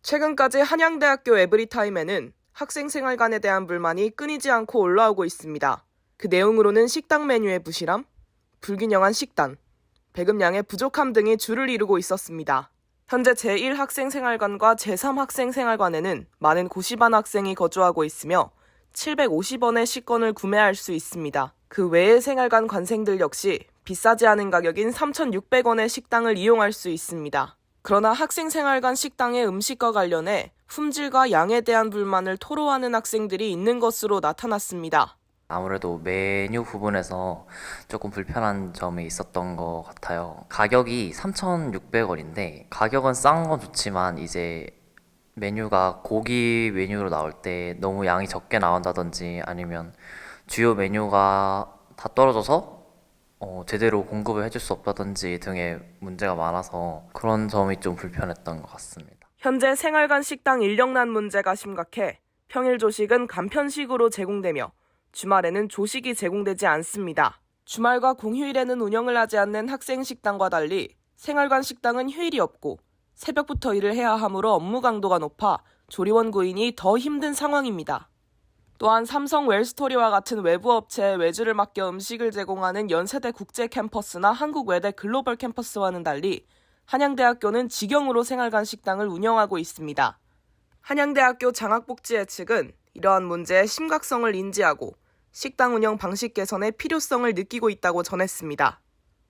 최근까지 한양대학교 에브리타임에는 학생생활관에 대한 불만이 끊이지 않고 올라오고 있습니다. 그 내용으로는 식당 메뉴의 부실함, 불균형한 식단, 배급량의 부족함 등이 주를 이루고 있었습니다. 현재 제1학생생활관과 제3학생생활관에는 많은 고시반 학생이 거주하고 있으며 750원의 식권을 구매할 수 있습니다. 그 외의 생활관 관생들 역시 비싸지 않은 가격인 3,600원의 식당을 이용할 수 있습니다. 그러나 학생생활관 식당의 음식과 관련해 품질과 양에 대한 불만을 토로하는 학생들이 있는 것으로 나타났습니다. 아무래도 메뉴 부분에서 조금 불편한 점이 있었던 것 같아요. 가격이 3,600원인데 가격은 싼 건 좋지만 이제 메뉴가 고기 메뉴로 나올 때 너무 양이 적게 나온다든지 아니면 주요 메뉴가 다 떨어져서 제대로 공급을 해줄 수 없다든지 등의 문제가 많아서 그런 점이 좀 불편했던 것 같습니다. 현재 생활관 식당 인력난 문제가 심각해 평일 조식은 간편식으로 제공되며 주말에는 조식이 제공되지 않습니다. 주말과 공휴일에는 운영을 하지 않는 학생 식당과 달리 생활관 식당은 휴일이 없고 새벽부터 일을 해야 하므로 업무 강도가 높아 조리원 구인이 더 힘든 상황입니다. 또한 삼성 웰스토리와 같은 외부 업체에 외주를 맡겨 음식을 제공하는 연세대 국제 캠퍼스나 한국외대 글로벌 캠퍼스와는 달리 한양대학교는 직영으로 생활관 식당을 운영하고 있습니다. 한양대학교 장학복지회 측은 이러한 문제의 심각성을 인지하고 식당 운영 방식 개선의 필요성을 느끼고 있다고 전했습니다.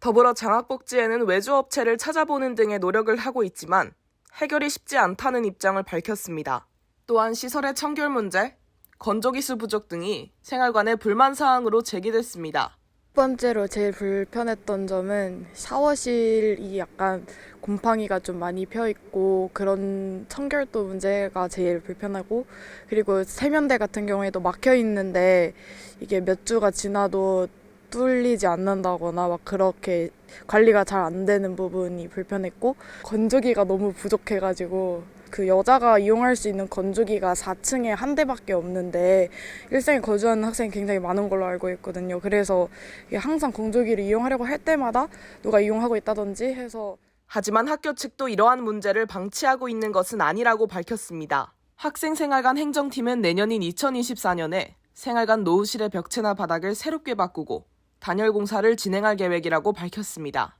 더불어 장학복지회는 외주업체를 찾아보는 등의 노력을 하고 있지만 해결이 쉽지 않다는 입장을 밝혔습니다. 또한 시설의 청결 문제, 건조기술 부족 등이 생활관의 불만 사항으로 제기됐습니다. 첫 번째로 제일 불편했던 점은 샤워실이 약간 곰팡이가 좀 많이 펴 있고 그런 청결도 문제가 제일 불편하고, 그리고 세면대 같은 경우에도 막혀 있는데 이게 몇 주가 지나도 뚫리지 않는다거나 막 그렇게 관리가 잘 안 되는 부분이 불편했고, 건조기가 너무 부족해가지고 그 여자가 이용할 수 있는 건조기가 4층에 한 대밖에 없는데 일생에 거주하는 학생이 굉장히 많은 걸로 알고 있거든요. 그래서 항상 건조기를 이용하려고 할 때마다 누가 이용하고 있다든지 해서. 하지만 학교 측도 이러한 문제를 방치하고 있는 것은 아니라고 밝혔습니다. 학생생활관 행정팀은 내년인 2024년에 생활관 노후실의 벽체나 바닥을 새롭게 바꾸고 단열 공사를 진행할 계획이라고 밝혔습니다.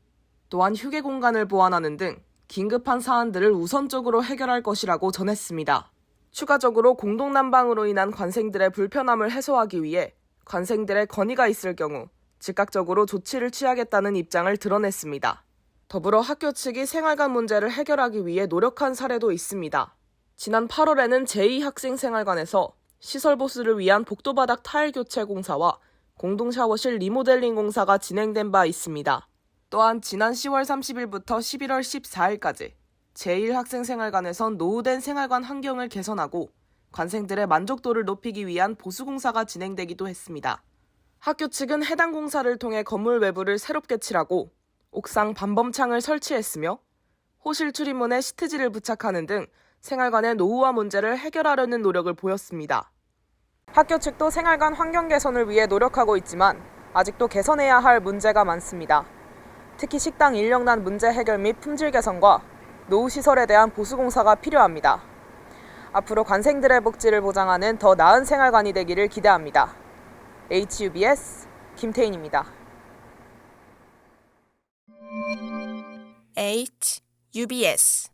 또한 휴게 공간을 보완하는 등 긴급한 사안들을 우선적으로 해결할 것이라고 전했습니다. 추가적으로 공동난방으로 인한 관생들의 불편함을 해소하기 위해 관생들의 건의가 있을 경우 즉각적으로 조치를 취하겠다는 입장을 드러냈습니다. 더불어 학교 측이 생활관 문제를 해결하기 위해 노력한 사례도 있습니다. 지난 8월에는 제2학생생활관에서 시설 보수를 위한 복도바닥 타일 교체 공사와 공동샤워실 리모델링 공사가 진행된 바 있습니다. 또한 지난 10월 30일부터 11월 14일까지 제1학생생활관에선 노후된 생활관 환경을 개선하고 관생들의 만족도를 높이기 위한 보수공사가 진행되기도 했습니다. 학교 측은 해당 공사를 통해 건물 외부를 새롭게 칠하고 옥상 반범창을 설치했으며 호실 출입문에 시트지를 부착하는 등 생활관의 노후화 문제를 해결하려는 노력을 보였습니다. 학교 측도 생활관 환경 개선을 위해 노력하고 있지만 아직도 개선해야 할 문제가 많습니다. 특히 식당 인력난 문제 해결 및 품질 개선과 노후시설에 대한 보수공사가 필요합니다. 앞으로 관생들의 복지를 보장하는 더 나은 생활관이 되기를 기대합니다. HUBS 김태인입니다. HUBS